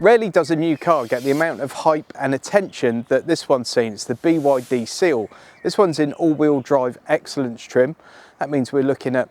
Rarely does a new car get the amount of hype and attention that this one's seen. It's the BYD Seal. This one's in all-wheel drive excellence trim. That means we're looking at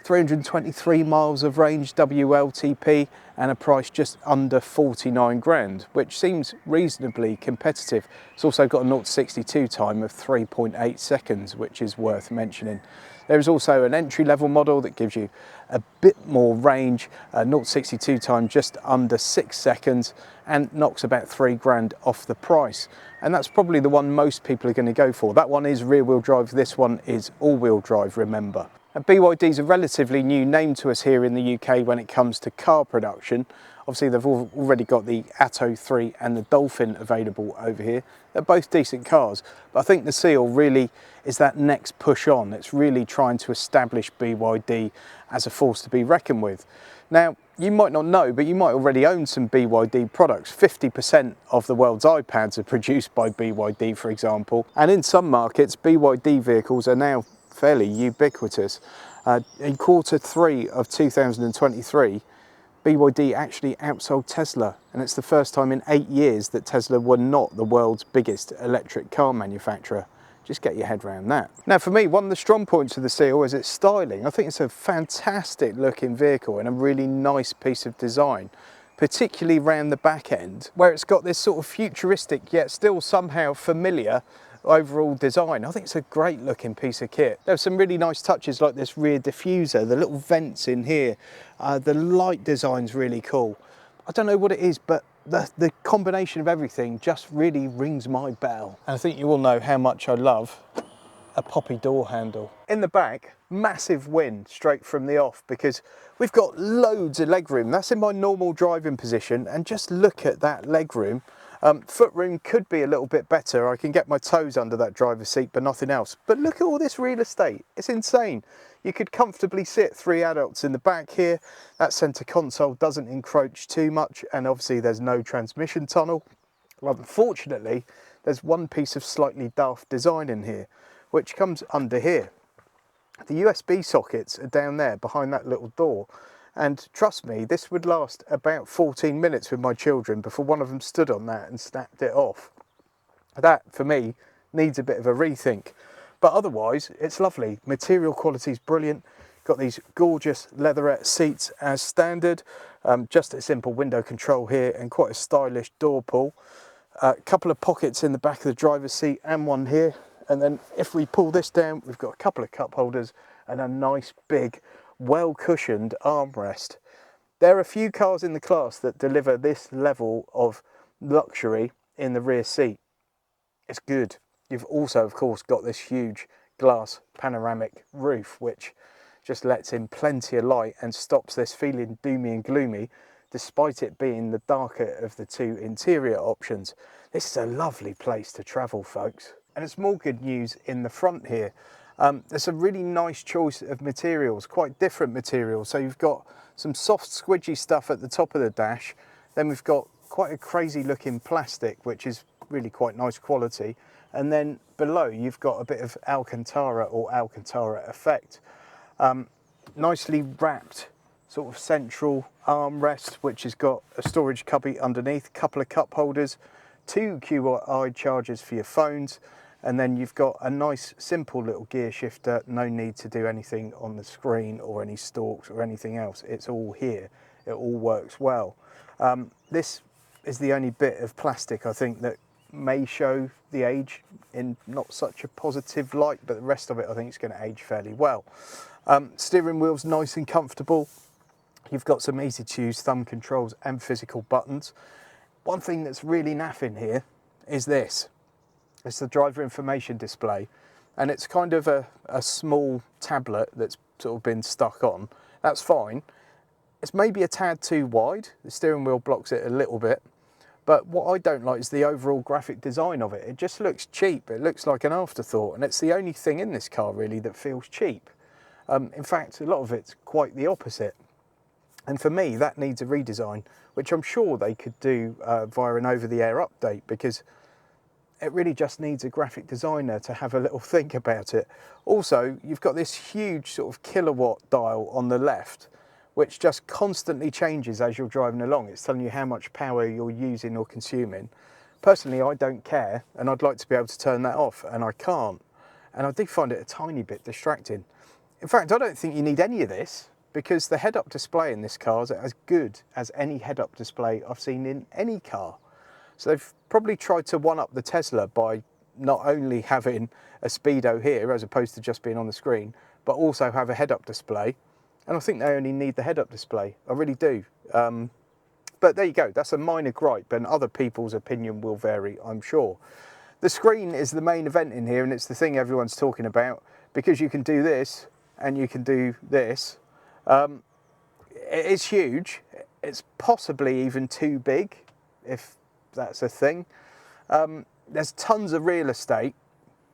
323 miles of range WLTP and a price just under 49 grand, which seems reasonably competitive. It's also got a 0 to 62 time of 3.8 seconds, which is worth mentioning. There is also an entry-level model that gives you a bit more range, 0 to 62 time just under 6 seconds, and knocks about 3 grand off the price. And that's probably the one most people are going to go for. That one is rear-wheel drive, this one is all-wheel drive, remember. And BYD is a relatively new name to us here in the UK when it comes to car production. Obviously they've already got the Atto 3 and the Dolphin available over here. They're both decent cars, but I think the Seal really is that next push on. It's really trying to establish BYD as a force to be reckoned with. Now, you might not know, but you might already own some BYD products. 50% of the world's iPads are produced by BYD, for example. And in some markets, BYD vehicles are now fairly ubiquitous. In Q3 of 2023, BYD actually outsold Tesla, and it's the first time in 8 years that Tesla were not the world's biggest electric car manufacturer. Just get your head around that. Now for me, one of the strong points of the Seal is its styling. I think it's a fantastic looking vehicle and a really nice piece of design, particularly around the back end, where it's got this sort of futuristic yet still somehow familiar overall design. I think it's a great looking piece of kit. There are some really nice touches like this rear diffuser, the little vents in here, the light design's really cool. I don't know what it is, but the combination of everything just really rings my bell. And I think you all know how much I love a poppy door handle. In the back, massive win straight from the off because we've got loads of legroom. That's in my normal driving position, and just look at that legroom. Footroom could be a little bit better. I can get my toes under that driver's seat, but nothing else. But look at all this real estate. It's insane. You could comfortably sit 3 adults in the back here. That centre console doesn't encroach too much, and obviously there's no transmission tunnel. Well, unfortunately, there's one piece of slightly daft design in here, which comes under here. The USB sockets are down there behind that little door. And trust me, this would last about 14 minutes with my children before one of them stood on that and snapped it off. That, for me, needs a bit of a rethink. But otherwise, it's lovely. Material quality is brilliant. Got these gorgeous leatherette seats as standard. Just a simple window control here and quite a stylish door pull. A couple of pockets in the back of the driver's seat and one here. And then if we pull this down, we've got a couple of cup holders and a nice big well-cushioned armrest. There are a few cars in the class that deliver this level of luxury in the rear seat. It's good. You've also, of course, got this huge glass panoramic roof, which just lets in plenty of light and stops this feeling doomy and gloomy, despite it being the darker of the two interior options. This is a lovely place to travel, folks. And it's more good news in the front here. There's a really nice choice of materials, quite different materials. So you've got some soft squidgy stuff at the top of the dash. Then we've got quite a crazy looking plastic, which is really quite nice quality. And then below you've got a bit of Alcantara or Alcantara effect. Nicely wrapped sort of central armrest, which has got a storage cubby underneath, a couple of cup holders, 2 QI chargers for your phones. And then you've got a nice simple little gear shifter, no need to do anything on the screen or any stalks or anything else. It's all here, it all works well. This is the only bit of plastic I think that may show the age in not such a positive light, but the rest of it I think is going to age fairly well. Steering wheel's nice and comfortable. You've got some easy to use thumb controls and physical buttons. One thing that's really naff in here is this. It's the driver information display, and it's kind of a small tablet that's sort of been stuck on. That's fine. It's maybe a tad too wide. The steering wheel blocks it a little bit, but what I don't like is the overall graphic design of it. It just looks cheap. It looks like an afterthought, and it's the only thing in this car really that feels cheap. In fact, a lot of it's quite the opposite. And for me, that needs a redesign, which I'm sure they could do via an over-the-air update, because it really just needs a graphic designer to have a little think about it. Also, you've got this huge sort of kilowatt dial on the left, which just constantly changes as you're driving along. It's telling you how much power you're using or consuming. Personally, I don't care, and I'd like to be able to turn that off, and I can't. And I do find it a tiny bit distracting. In fact, I don't think you need any of this, because the head-up display in this car is as good as any head-up display I've seen in any car. So they've probably tried to one-up the Tesla by not only having a speedo here, as opposed to just being on the screen, but also have a head-up display. And I think they only need the head-up display. I really do. But there you go. That's a minor gripe, and other people's opinion will vary, I'm sure. The screen is the main event in here, and it's the thing everyone's talking about, because you can do this and you can do this. It's huge. It's possibly even too big, if that's a thing. There's tons of real estate.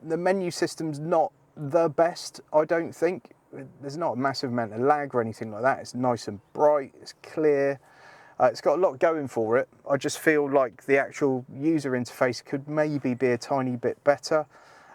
The menu system's not the best, I don't think. There's not a massive amount of lag or anything like that. It's nice and bright, it's clear. It's got a lot going for it. I just feel like the actual user interface could maybe be a tiny bit better.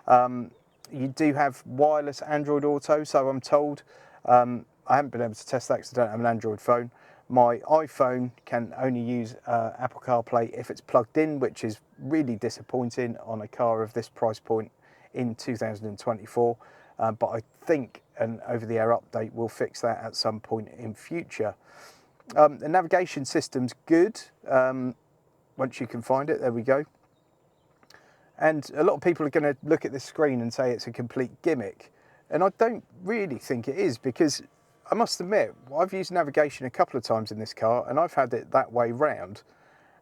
You do have wireless Android Auto, so I'm told. I haven't been able to test that because I don't have an Android phone. My iPhone can only use Apple CarPlay if it's plugged in, which is really disappointing on a car of this price point in 2024. But I think an over-the-air update will fix that at some point in future. The navigation system's good, once you can find it, there we go. And a lot of people are going to look at this screen and say it's a complete gimmick. And I don't really think it is, because I must admit, I've used navigation a couple of times in this car and I've had it that way round.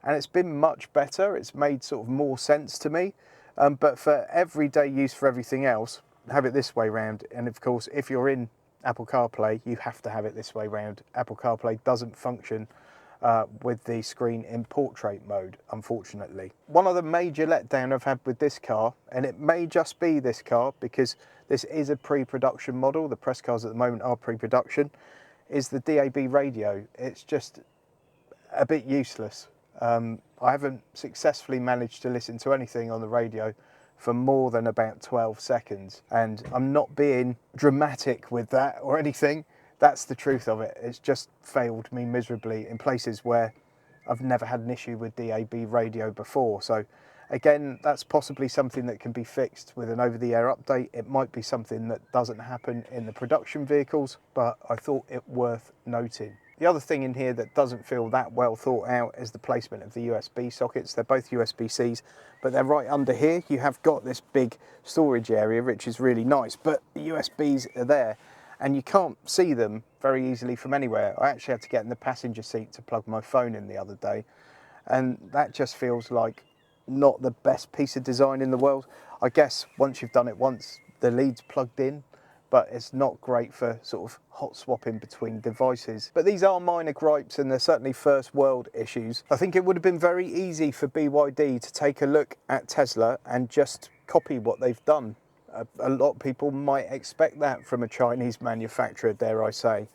And it's been much better, it's made sort of more sense to me. But for everyday use for everything else, have it this way round. And of course, if you're in Apple CarPlay, you have to have it this way round. Apple CarPlay doesn't function with the screen in portrait mode, unfortunately. One other major letdown I've had with this car, and it may just be this car because this is a pre-production model, the press cars at the moment are pre-production, is the DAB radio. It's just a bit useless. I haven't successfully managed to listen to anything on the radio for more than about 12 seconds. And I'm not being dramatic with that or anything. That's the truth of it. It's just failed me miserably in places where I've never had an issue with DAB radio before. So again, that's possibly something that can be fixed with an over-the-air update. It might be something that doesn't happen in the production vehicles, but I thought it worth noting. The other thing in here that doesn't feel that well thought out is the placement of the USB sockets. They're both USB-Cs, but they're right under here. You have got this big storage area, which is really nice, but the USBs are there and you can't see them very easily from anywhere. I actually had to get in the passenger seat to plug my phone in the other day, and that just feels like not the best piece of design in the world. I guess once you've done it once, the lead's plugged in, but it's not great for sort of hot swapping between devices. But these are minor gripes and they're certainly first world issues. I think it would have been very easy for BYD to take a look at Tesla and just copy what they've done. A lot of people might expect that from a Chinese manufacturer, dare I say.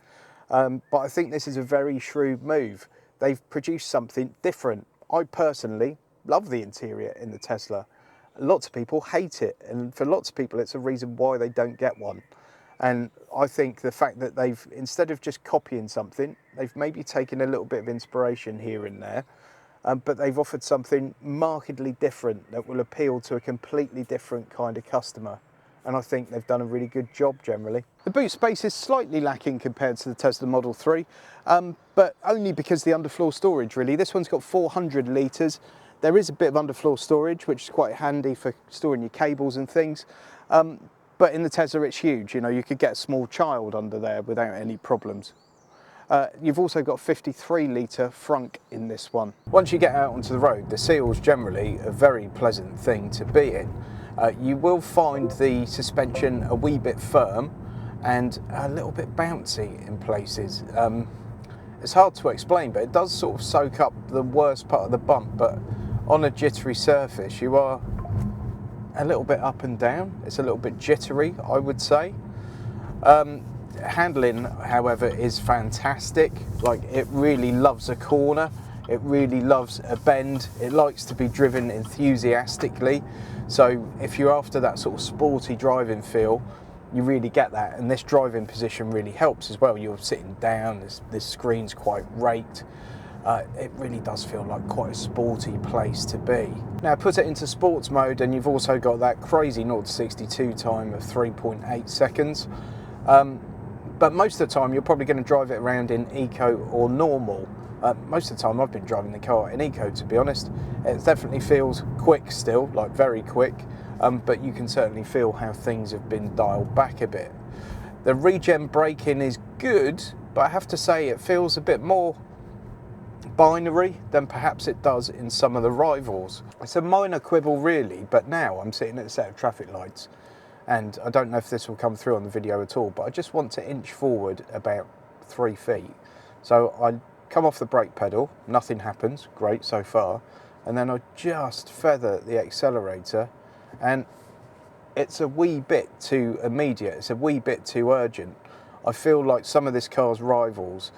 But I think this is a very shrewd move. They've produced something different. I personally love the interior in the Tesla. Lots of people hate it, and for lots of people it's a reason why they don't get one. And I think the fact that they've, instead of just copying something, they've maybe taken a little bit of inspiration here and there, but they've offered something markedly different that will appeal to a completely different kind of customer. And I think they've done a really good job generally. The boot space is slightly lacking compared to the Tesla Model 3, but only because the underfloor storage really. This one's got 400 litres. There is a bit of underfloor storage, which is quite handy for storing your cables and things. But in the Tesla, it's huge. You know, you could get a small child under there without any problems. You've also got 53-litre frunk in this one. Once you get out onto the road, the Seal's generally a very pleasant thing to be in. You will find the suspension a wee bit firm and a little bit bouncy in places. It's hard to explain, but it does sort of soak up the worst part of the bump, but on a jittery surface, you are a little bit up and down. It's a little bit jittery, I would say. Handling, however, is fantastic. Like, it really loves a corner. It really loves a bend. It likes to be driven enthusiastically. So if you're after that sort of sporty driving feel, you really get that, and this driving position really helps as well. You're sitting down, this screen's quite raked. It really does feel like quite a sporty place to be. Now put it into sports mode and you've also got that crazy 0 to 62 time of 3.8 seconds. But most of the time you're probably going to drive it around in eco or normal. Most of the time I've been driving the car in eco, to be honest. It definitely feels quick still, like very quick, but you can certainly feel how things have been dialed back a bit. The regen braking is good, but I have to say it feels a bit more binary than perhaps it does in some of the rivals. It's a minor quibble really, but now I'm sitting at a set of traffic lights and I don't know if this will come through on the video at all, but I just want to inch forward about 3 feet. So I come off the brake pedal, nothing happens, great so far, and then I just feather the accelerator and it's a wee bit too immediate, it's a wee bit too urgent. I feel like some of this car's rivals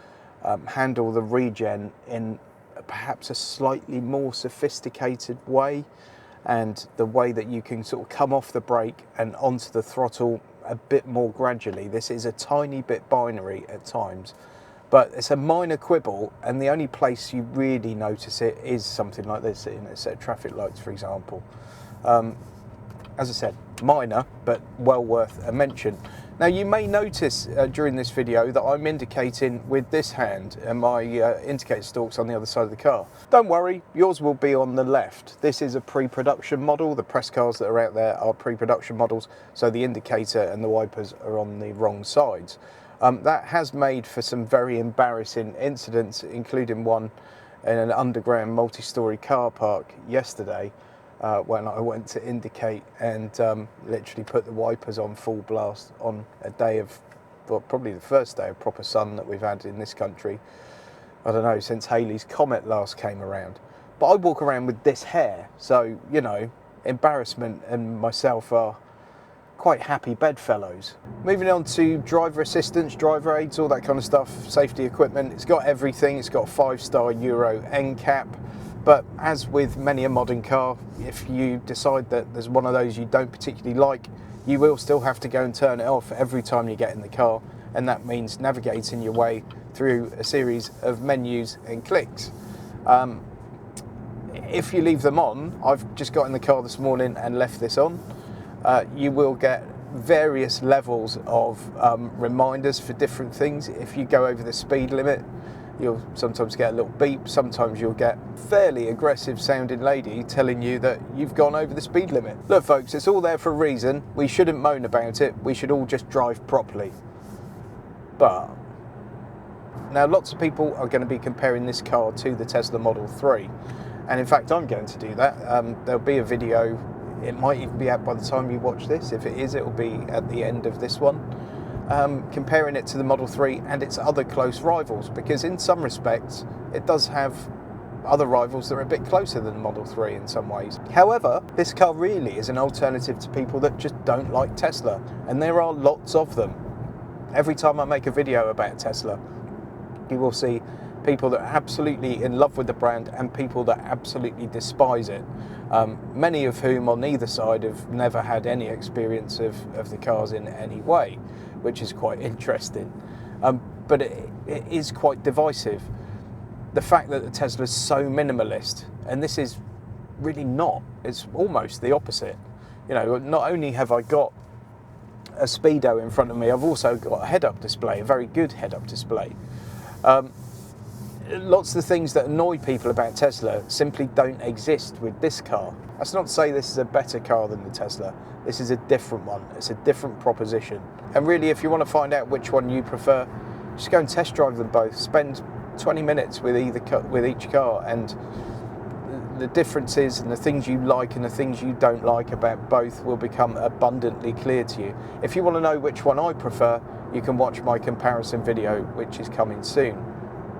handle the regen in perhaps a slightly more sophisticated way, and the way that you can sort of come off the brake and onto the throttle a bit more gradually. This is a tiny bit binary at times, but it's a minor quibble, and the only place you really notice it is something like this in a set of traffic lights, for example. As I said, minor, but well worth a mention. Now you may notice during this video that I'm indicating with this hand and my indicator stalk's on the other side of the car. Don't worry, yours will be on the left. This is a pre-production model. The press cars that are out there are pre-production models, so the indicator and the wipers are on the wrong sides. That has made for some very embarrassing incidents, including one in an underground multi-storey car park yesterday, when I went to indicate and literally put the wipers on full blast on a day of, well, probably the first day of proper sun that we've had in this country, I don't know, since Halley's Comet last came around. But I walk around with this hair, so, you know, embarrassment and myself are quite happy bedfellows. Moving on to driver assistance, driver aids, all that kind of stuff, safety equipment. It's got everything. It's got a 5-star Euro NCAP. But as with many a modern car, if you decide that there's one of those you don't particularly like, you will still have to go and turn it off every time you get in the car, and that means navigating your way through a series of menus and clicks. If you leave them on, I've just got in the car this morning and left this on, you will get various levels of reminders for different things. If you go over the speed limit, you'll sometimes get a little beep, sometimes you'll get fairly aggressive sounding lady telling you that you've gone over the speed limit. Look folks, it's all there for a reason. We shouldn't moan about it, we should all just drive properly. But now lots of people are going to be comparing this car to the Tesla Model 3, and in fact I'm going to do that. There'll be a video, it might even be out by the time you watch this. If it is, it will be at the end of this one. Comparing it to the Model 3 and its other close rivals, because in some respects it does have other rivals that are a bit closer than the Model 3 in some ways. However, this car really is an alternative to people that just don't like Tesla, and there are lots of them. Every time I make a video about Tesla, you will see people that are absolutely in love with the brand and people that absolutely despise it. Many of whom on either side have never had any experience of the cars in any way, which is quite interesting. But it is quite divisive. The fact that the Tesla is so minimalist, and this is really not, it's almost the opposite. You know, not only have I got a speedo in front of me, I've also got a head-up display, a very good head-up display. Lots of the things that annoy people about Tesla simply don't exist with this car. That's not to say this is a better car than the Tesla. This is a different one. It's a different proposition. And really, if you want to find out which one you prefer, just go and test drive them both. Spend 20 minutes with each car, and the differences and the things you like and the things you don't like about both will become abundantly clear to you. If you want to know which one I prefer, you can watch my comparison video, which is coming soon.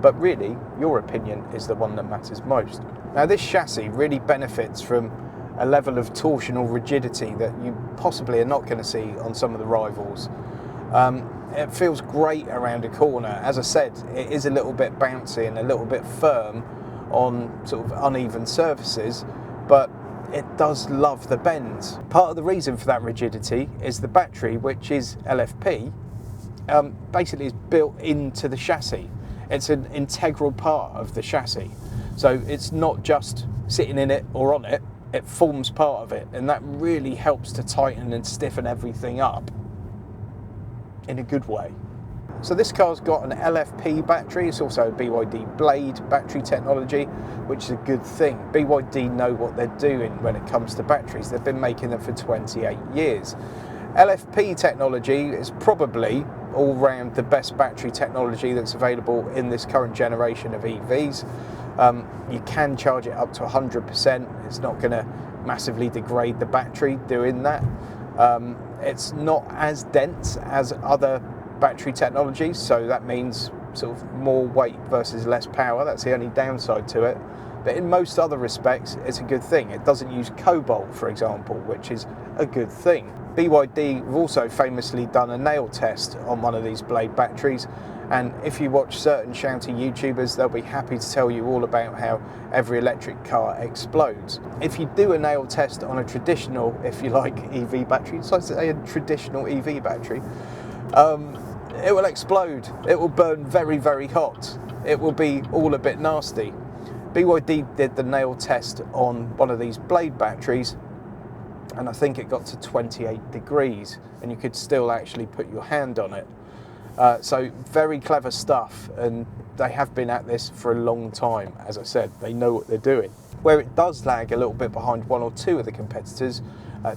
But really, your opinion is the one that matters most. Now, this chassis really benefits from a level of torsional rigidity that you possibly are not going to see on some of the rivals. It feels great around a corner. As I said, it is a little bit bouncy and a little bit firm on sort of uneven surfaces, but it does love the bends. Part of the reason for that rigidity is the battery, which is LFP, basically is built into the chassis. It's an integral part of the chassis. So it's not just sitting in it or on it, it forms part of it, and that really helps to tighten and stiffen everything up in a good way. So this car's got an LFP battery. It's also a BYD blade battery technology, which is a good thing. BYD know what they're doing when it comes to batteries. They've been making them for 28 years. LFP technology is probably all round the best battery technology that's available in this current generation of EVs. You can charge it up to 100%. It's not going to massively degrade the battery doing that. It's not as dense as other battery technologies, so that means sort of more weight versus less power. That's the only downside to it. But in most other respects, it's a good thing. It doesn't use cobalt, for example, which is a good thing. BYD have also famously done a nail test on one of these blade batteries, and if you watch certain shouty YouTubers, they'll be happy to tell you all about how every electric car explodes. If you do a nail test on a traditional, if you like, EV battery, so I say a traditional EV battery, it will explode. It will burn very, very hot. It will be all a bit nasty. BYD did the nail test on one of these blade batteries, and I think it got to 28 degrees, and you could still actually put your hand on it. So very clever stuff, and they have been at this for a long time. As I said, they know what they're doing. Where it does lag a little bit behind one or two of the competitors,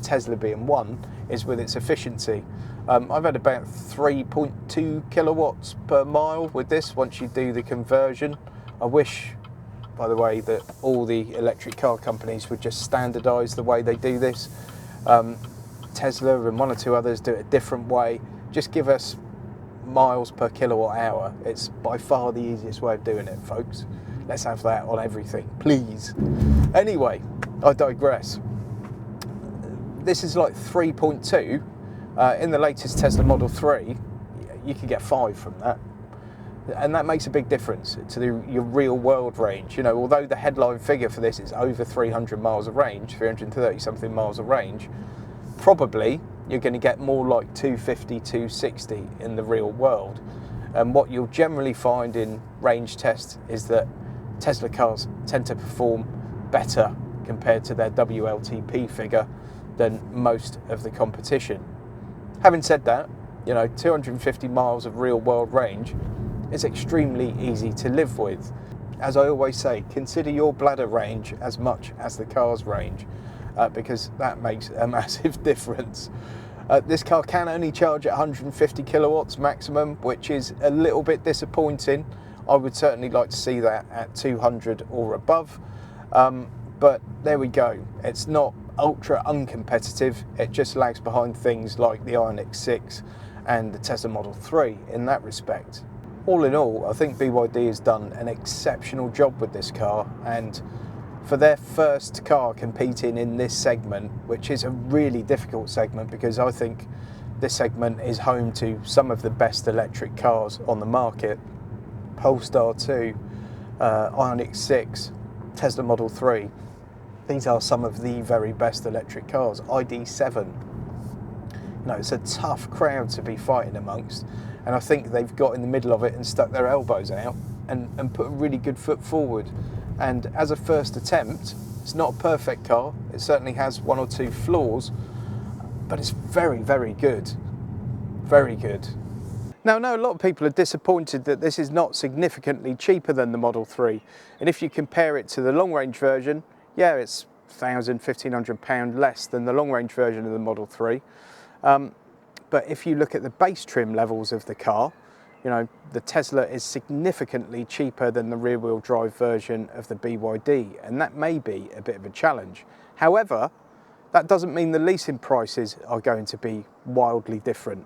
Tesla being one, is with its efficiency. I've had about 3.2 kilowatts per mile with this once you do the conversion. I wish, by the way, that all the electric car companies would just standardise the way they do this. Tesla and one or two others do it a different way. Just give us miles per kilowatt hour. It's by far the easiest way of doing it, folks. Let's have that on everything, please. Anyway, I digress. This is like 3.2. In the latest Tesla Model 3, you can get 5 from that. And that makes a big difference to your real world range. You know, although the headline figure for this is over 300 miles of range, 330 something miles of range, probably you're going to get more like 250, 260 in the real world. And what you'll generally find in range tests is that Tesla cars tend to perform better compared to their WLTP figure than most of the competition. Having said that, you know, 250 miles of real world range is extremely easy to live with. As I always say, consider your bladder range as much as the car's range, because that makes a massive difference. This car can only charge at 150 kilowatts maximum, which is a little bit disappointing. I would certainly like to see that at 200 or above, but there we go. It's not ultra uncompetitive, it just lags behind things like the iONIQ 6 and the Tesla Model 3 in that respect. All in all, I think BYD has done an exceptional job with this car, and for their first car competing in this segment, which is a really difficult segment because I think this segment is home to some of the best electric cars on the market. Polestar 2, iONIQ 6, Tesla Model 3. These are some of the very best electric cars. ID.7. You know, it's a tough crowd to be fighting amongst, and I think they've got in the middle of it and stuck their elbows out and put a really good foot forward. And as a first attempt, it's not a perfect car. It certainly has one or two flaws, but it's very, very good. Very good. Now, I know a lot of people are disappointed that this is not significantly cheaper than the Model 3. And if you compare it to the long-range version, yeah, it's £1,000, £1,500 less than the long-range version of the Model 3. But if you look at the base trim levels of the car, you know, the Tesla is significantly cheaper than the rear-wheel drive version of the BYD, and that may be a bit of a challenge. However, that doesn't mean the leasing prices are going to be wildly different.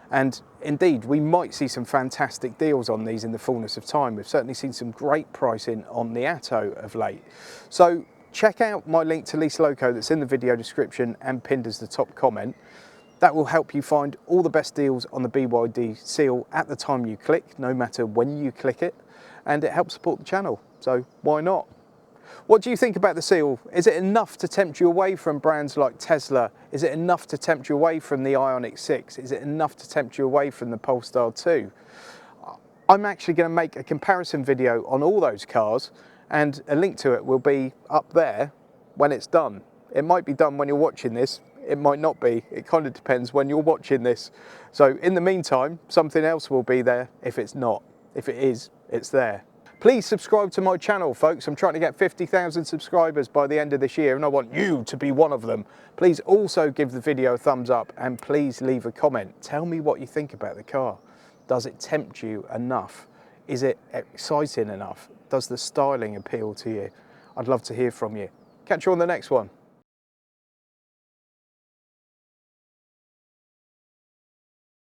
And indeed, we might see some fantastic deals on these in the fullness of time. We've certainly seen some great pricing on the 𝑘𝙗 of late. So check out my link to Lease Loco that's in the video description and pinned as the top comment. That will help you find all the best deals on the BYD Seal at the time you click, no matter when you click it, and it helps support the channel, so why not? What do you think about the Seal? Is it enough to tempt you away from brands like Tesla? Is it enough to tempt you away from the Ioniq 6? Is it enough to tempt you away from the Polestar 2? I'm actually going to make a comparison video on all those cars, and a link to it will be up there when it's done. It might be done when you're watching this, it might not be. It kind of depends when you're watching this. So in the meantime, something else will be there if it's not. If it is, it's there. Please subscribe to my channel, folks. I'm trying to get 50,000 subscribers by the end of this year, and I want you to be one of them. Please also give the video a thumbs up, and please leave a comment. Tell me what you think about the car. Does it tempt you enough? Is it exciting enough? Does the styling appeal to you? I'd love to hear from you. Catch you on the next one.